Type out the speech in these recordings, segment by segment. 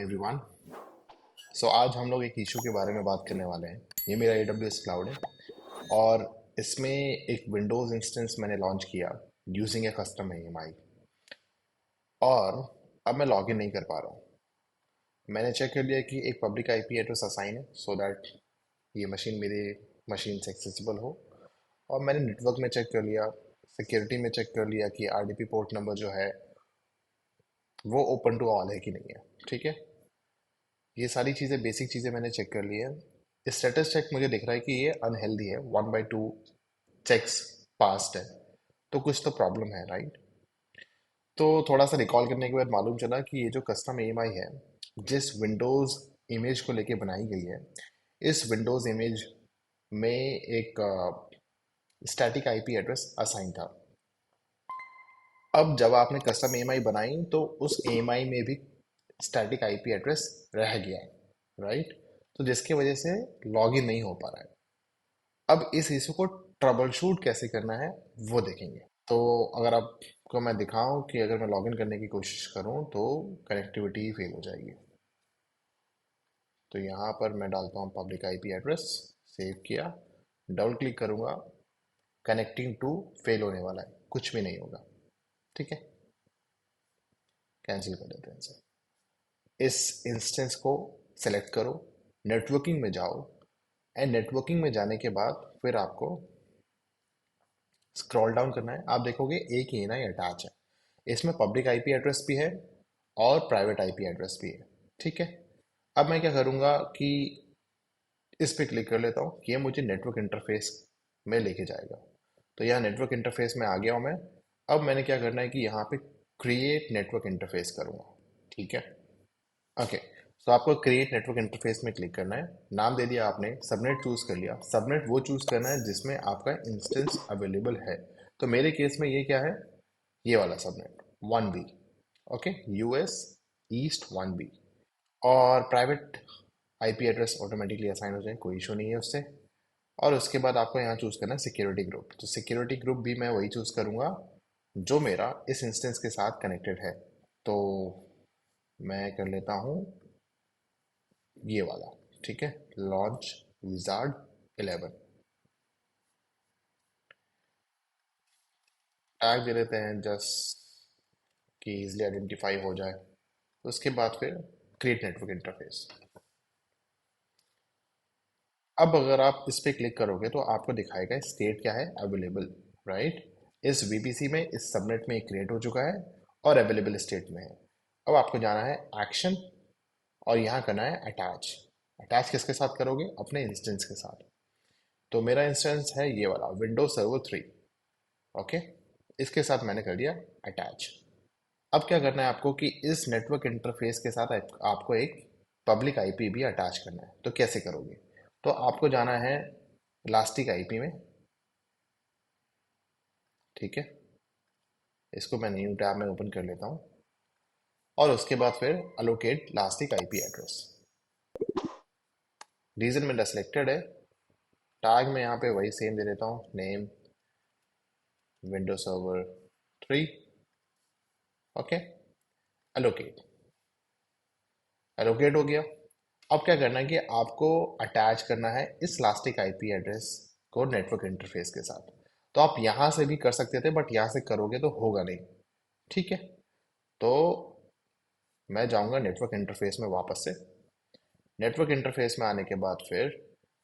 Everyone. आज हम लोग एक इशू के बारे में बात करने वाले हैं। ये मेरा AWS क्लाउड है और इसमें एक विंडोज़ इंस्टेंस मैंने लॉन्च किया यूजिंग ए कस्टम AMI और अब मैं लॉगिन नहीं कर पा रहा हूँ। मैंने चेक कर लिया कि एक पब्लिक IP एड्रेस असाइन है सो दैट ये मशीन मेरे मशीन से एक्सेसिबल हो। और मैंने नेटवर्क में चेक कर लिया, सिक्योरिटी में चेक कर लिया कि RDP पोर्ट नंबर जो है वो ओपन टू ऑल है कि नहीं है। ठीक है, ये सारी चीज़ें बेसिक चीज़ें मैंने चेक कर ली है। स्टेटस चेक मुझे दिख रहा है कि ये अनहेल्दी है, 1/2 चेक्स पास्ट है, तो कुछ तो प्रॉब्लम है, राइट। तो थोड़ा सा रिकॉल करने के बाद मालूम चला कि ये जो कस्टम AMI है जिस विंडोज़ इमेज को लेके बनाई गई है, इस विंडोज़ इमेज में एक स्टैटिक IP एड्रेस असाइन था। अब जब आपने कस्टम AMI बनाई तो उस AMI में भी स्टैटिक IP एड्रेस रह गया, राइट। तो जिसकी वजह से लॉगिन नहीं हो पा रहा है। अब इस इशू को ट्रबल शूट कैसे करना है वो देखेंगे। तो अगर आपको मैं दिखाऊं कि अगर मैं लॉगिन करने की कोशिश करूं तो कनेक्टिविटी फेल हो जाएगी। तो यहाँ पर मैं डालता हूँ पब्लिक IP एड्रेस, सेव किया, डबल क्लिक करूंगा, कनेक्टिंग टू फेल होने वाला है, कुछ भी नहीं होगा। ठीक है, कैंसिल कर देते हैं इसे। इस इंस्टेंस को सेलेक्ट करो, नेटवर्किंग में जाओ एंड नेटवर्किंग में जाने के बाद फिर आपको स्क्रॉल डाउन करना है। आप देखोगे एक ही ना अटैच है, इसमें पब्लिक IP एड्रेस भी है और प्राइवेट IP एड्रेस भी है। ठीक है, अब मैं क्या करूँगा कि इस पे क्लिक कर लेता हूँ कि ये मुझे नेटवर्क इंटरफेस में लेके जाएगा। तो यहाँ नेटवर्क इंटरफेस में आ गया हूँ मैं। अब मैंने क्या करना है कि यहाँ पे क्रिएट नेटवर्क इंटरफेस करूँगा। ठीक है, ओके। तो आपको क्रिएट नेटवर्क इंटरफेस में क्लिक करना है। नाम दे दिया आपने, सबनेट चूज कर लिया। सबनेट वो चूज करना है जिसमें आपका इंस्टेंस अवेलेबल है। तो मेरे केस में ये क्या है, ये वाला subnet 1B। Okay, US east 1B। और private IP address automatically assign हो जाए, कोई इशू नहीं है उससे। और उसके बाद आपको यहाँ चूज करना है सिक्योरिटी ग्रुप। तो सिक्योरिटी ग्रुप भी मैं वही चूज करूंगा जो मेरा इस इंस्टेंस के साथ कनेक्टेड है। तो मैं कर लेता हूँ ये वाला। ठीक है, लॉन्च विजार्ड 11 टैग दे देते हैं जस्ट कि इजिली आइडेंटिफाई हो जाए। उसके बाद फिर क्रिएट नेटवर्क इंटरफेस। अब अगर आप इस पे क्लिक करोगे तो आपको दिखाएगा स्टेट क्या है, अवेलेबल, राइट। इस VPC में इस सबनेट में क्रिएट हो चुका है और अवेलेबल स्टेट में है। अब आपको जाना है एक्शन और यहाँ करना है अटैच। अटैच किसके साथ करोगे, अपने इंस्टेंस के साथ। तो मेरा इंस्टेंस है ये वाला विंडोज सर्वर 3। ओके, इसके साथ मैंने कर दिया अटैच। अब क्या करना है आपको कि इस नेटवर्क इंटरफेस के साथ आपको एक पब्लिक IP भी अटैच करना है। तो कैसे करोगे, तो आपको जाना है इलास्टिक IP में। ठीक है, इसको मैं न्यू टैब में ओपन कर लेता हूँ और उसके बाद फिर allocate elastic IP address. Region मेरा सिलेक्टेड है। टैग में यहाँ पे वही सेम दे देता हूँ, name window server 3। Okay, allocate, allocate हो गया। अब क्या करना है कि आपको अटैच करना है इस इलास्टिक IP एड्रेस को नेटवर्क इंटरफेस के साथ। तो आप यहाँ से भी कर सकते थे बट यहाँ से करोगे तो होगा नहीं। ठीक है, तो मैं जाऊँगा नेटवर्क इंटरफेस में वापस से। नेटवर्क इंटरफेस में आने के बाद फिर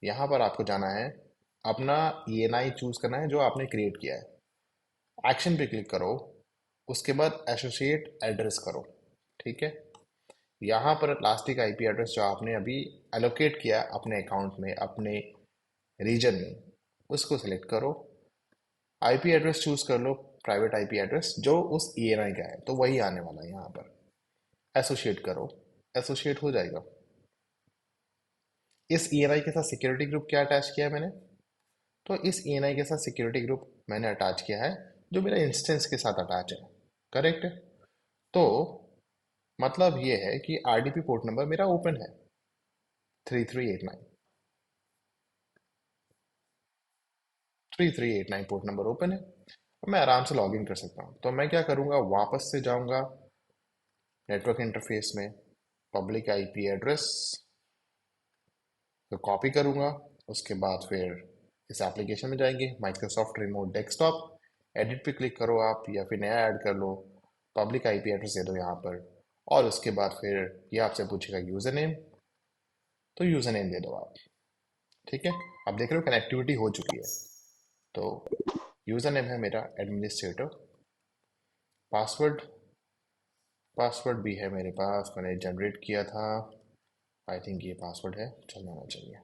यहाँ पर आपको जाना है, अपना ENI चूज करना है जो आपने क्रिएट किया है। एक्शन पे क्लिक करो, उसके बाद एसोसिएट एड्रेस करो। ठीक है, यहाँ पर इलास्टिक IP एड्रेस जो आपने अभी एलोकेट किया अपने अकाउंट में, अपने रीजन में, उसको सिलेक्ट करो। IP एड्रेस चूज कर लो, प्राइवेट IP एड्रेस जो उस ENI का है, तो वही आने वाला है। यहाँ पर एसोसिएट करो, एसोसिएट हो जाएगा। इस ENI के साथ सिक्योरिटी ग्रुप क्या अटैच किया है मैंने, तो इस ENI के साथ सिक्योरिटी ग्रुप मैंने अटैच किया है जो मेरा इंस्टेंस के साथ अटैच है। करेक्ट है, तो मतलब ये है कि RDP पोर्ट नंबर मेरा ओपन है 3389। 3389 पोर्ट नंबर ओपन है, और मैं आराम से लॉगिन कर सकता हूँ। तो मैं क्या करूँगा, वापस से जाऊँगा नेटवर्क इंटरफेस में। पब्लिक आईपी एड्रेस तो कॉपी करूँगा। उसके बाद फिर इस एप्लीकेशन में जाएंगे, माइक्रोसॉफ्ट रिमोट डेस्कटॉप, एडिट पे क्लिक करो आप या फिर नया ऐड कर लो, पब्लिक आईपी एड्रेस दे दो यहाँ पर। और उसके बाद फिर ये आपसे पूछेगा यूज़र नेम, तो यूज़र नेम दे दो आप। ठीक है, अब देख रहे हो कनेक्टिविटी हो चुकी है। तो यूज़र नेम है मेरा एडमिनिस्ट्रेटर, पासवर्ड पासवर्ड भी है मेरे पास, मैंने जनरेट किया था। आई थिंक ये पासवर्ड है, चलना होना चाहिए।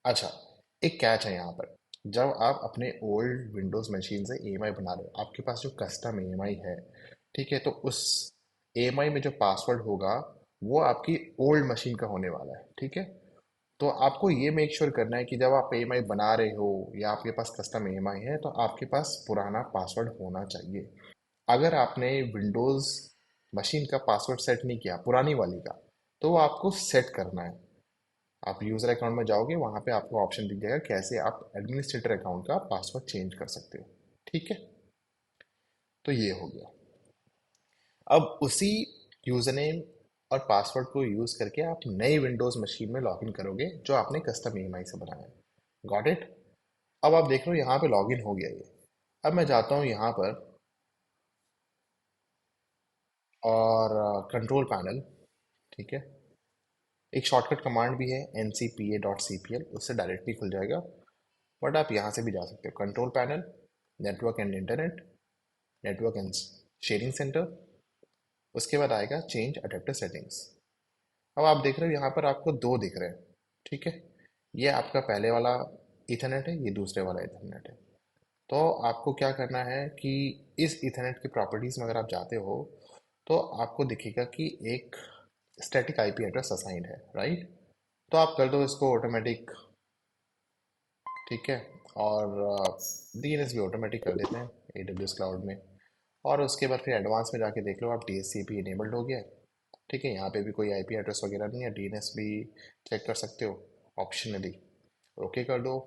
अच्छा, एक कैच है यहाँ पर। जब आप अपने ओल्ड विंडोज़ मशीन से ईएमआई बना रहे हो, आपके पास जो कस्टम ईएमआई है, ठीक है, तो उस ईएमआई में जो पासवर्ड होगा वो आपकी ओल्ड मशीन का होने वाला है। ठीक है, तो आपको ये मेक श्योर करना है कि जब आप ईएमआई बना रहे हो या आपके पास कस्टम ईएमआई है तो आपके पास पुराना पासवर्ड होना चाहिए। अगर आपने विंडोज़ मशीन का पासवर्ड सेट नहीं किया पुरानी वाली का, तो वो आपको सेट करना है। आप यूज़र अकाउंट में जाओगे, वहाँ पे आपको ऑप्शन दिख जाएगा कैसे आप एडमिनिस्ट्रेटर अकाउंट का पासवर्ड चेंज कर सकते हो। ठीक है, तो ये हो गया। अब उसी यूज़र नेम और पासवर्ड को यूज़ करके आप नई विंडोज़ मशीन में लॉगिन करोगे जो आपने कस्टम ईएमआई से बनाया है। Got it. अब आप देख रहे हो यहाँ पे लॉगिन हो गया ये। अब मैं जाता हूँ यहाँ पर और कंट्रोल पैनल, ठीक है, एक शॉर्टकट कमांड भी है ncpa.cpl, उससे डायरेक्टली खुल जाएगा। बट आप यहाँ से भी जा सकते हो, control panel, network and internet, network and sharing centre, उसके बाद आएगा चेंज अडेप्टर सेटिंग्स। अब आप देख रहे हो यहाँ पर आपको दो दिख रहे हैं। ठीक है, ये आपका पहले वाला इथरनेट है, ये दूसरे वाला इथरनेट है। तो आपको क्या करना है कि इस इथरनेट की प्रॉपर्टीज में अगर आप जाते हो तो आपको दिखेगा कि एक स्टैटिक आईपी एड्रेस असाइंड है, राइट। तो आप कर दो इसको ऑटोमेटिक। ठीक है, और डीएनएस भी ऑटोमेटिक कर देते हैं एडब्ल्यूएस क्लाउड में। और उसके बाद फिर एडवांस में जाके देख लो आप, डीएचसीपी इनेबल्ड हो गया है। ठीक है, यहाँ पे भी कोई आईपी एड्रेस वगैरह नहीं है, डीएनएस भी चेक कर सकते हो ऑप्शनली। ओके कर दो,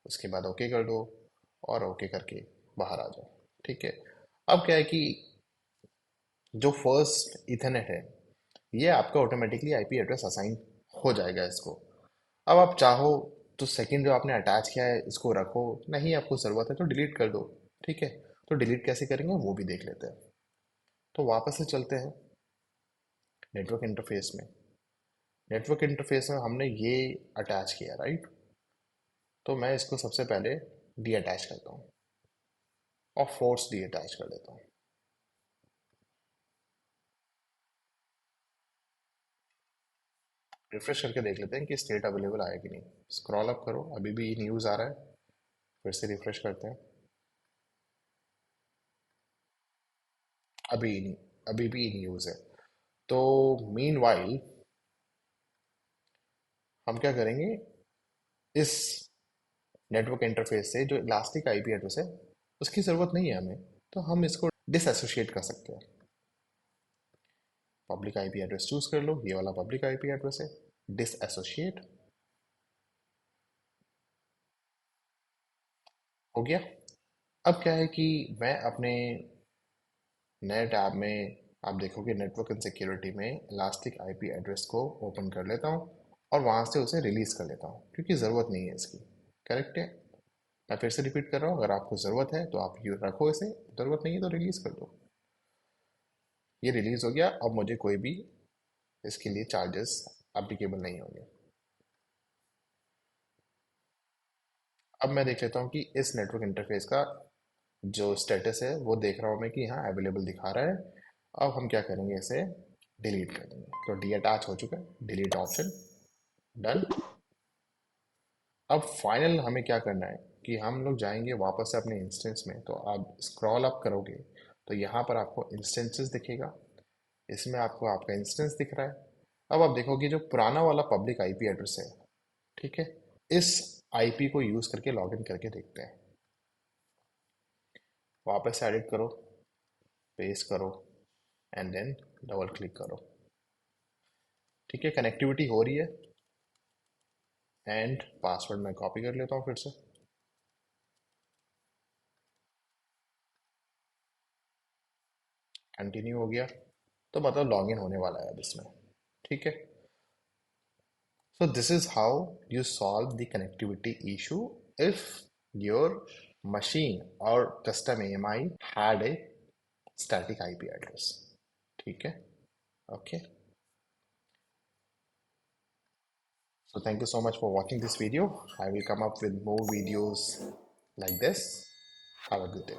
उसके बाद ओके कर दो, और ओके करके बाहर आ जाओ। ठीक है, अब क्या है कि जो फर्स्ट इथरनेट है ये आपका ऑटोमेटिकली आईपी एड्रेस असाइन हो जाएगा इसको। अब आप चाहो तो सेकंड जो आपने अटैच किया है इसको रखो, नहीं आपको ज़रूरत है तो डिलीट कर दो। ठीक है, तो डिलीट कैसे करेंगे वो भी देख लेते हैं। तो वापस से चलते हैं नेटवर्क इंटरफेस में। नेटवर्क इंटरफेस में हमने ये अटैच किया, राइट। तो मैं इसको सबसे पहले डी अटैच करता हूँ और फोर्स डी अटैच कर देता हूँ। रिफ्रेश करके देख लेते हैं कि स्टेट अवेलेबल आया कि नहीं। स्क्रॉल अप करो, अभी भी न्यूज़ आ रहा है। फिर से रिफ्रेश करते हैं, अभी नहीं, अभी भी न्यूज़ है। तो मीन वाइल हम क्या करेंगे, इस नेटवर्क इंटरफेस से जो इलास्टिक आईपी एड्रेस है उसकी ज़रूरत नहीं है हमें, तो हम इसको डिसएसोशिएट कर सकते हैं। पब्लिक आईपी एड्रेस चूज कर लो, ये वाला पब्लिक आईपी एड्रेस है, डिसएसोशिएट हो गया। अब क्या है कि मैं अपने नए टैब में, आप देखोगे नेटवर्क एंड सिक्योरिटी में, इलास्टिक आईपी एड्रेस को ओपन कर लेता हूँ और वहाँ से उसे रिलीज़ कर लेता हूँ क्योंकि ज़रूरत नहीं है इसकी। करेक्ट है, मैं फिर से रिपीट कर रहा हूँ, अगर आपको ज़रूरत है तो आप यू रखो इसे, ज़रूरत नहीं है तो रिलीज़ कर दो। ये रिलीज़ हो गया, अब मुझे कोई भी इसके लिए चार्जेस अप्लीकेबल नहीं होंगे। अब मैं देख लेता हूँ कि इस नेटवर्क इंटरफेस का जो स्टेटस है वो देख रहा हूँ मैं कि यहाँ अवेलेबल दिखा रहा है। अब हम क्या करेंगे, इसे डिलीट कर देंगे। तो डी अटैच हो चुका है, डिलीट ऑप्शन, डन। अब फाइनल हमें क्या करना है कि हम लोग जाएंगे वापस से अपने इंस्टेंस में। तो आप स्क्रॉल अप करोगे तो यहाँ पर आपको इंस्टेंसेस दिखेगा, इसमें आपको आपका इंस्टेंस दिख रहा है। अब आप देखोगे जो पुराना वाला पब्लिक आईपी एड्रेस है, ठीक है, इस आईपी को यूज करके लॉगिन करके देखते हैं। वापस एडिट करो, पेस्ट करो, एंड देन डबल क्लिक करो। ठीक है, कनेक्टिविटी हो रही है। एंड पासवर्ड मैं कॉपी कर लेता हूँ फिर से। कंटिन्यू हो गया। तो मतलब लॉगिन होने वाला है अब इसमें। ठीक है, so this is how you solve the connectivity issue if your machine or custom AMI had a static IP address. ठीक है, okay. So thank you so much for watching this video. I will come up with more videos like this. Have a good day.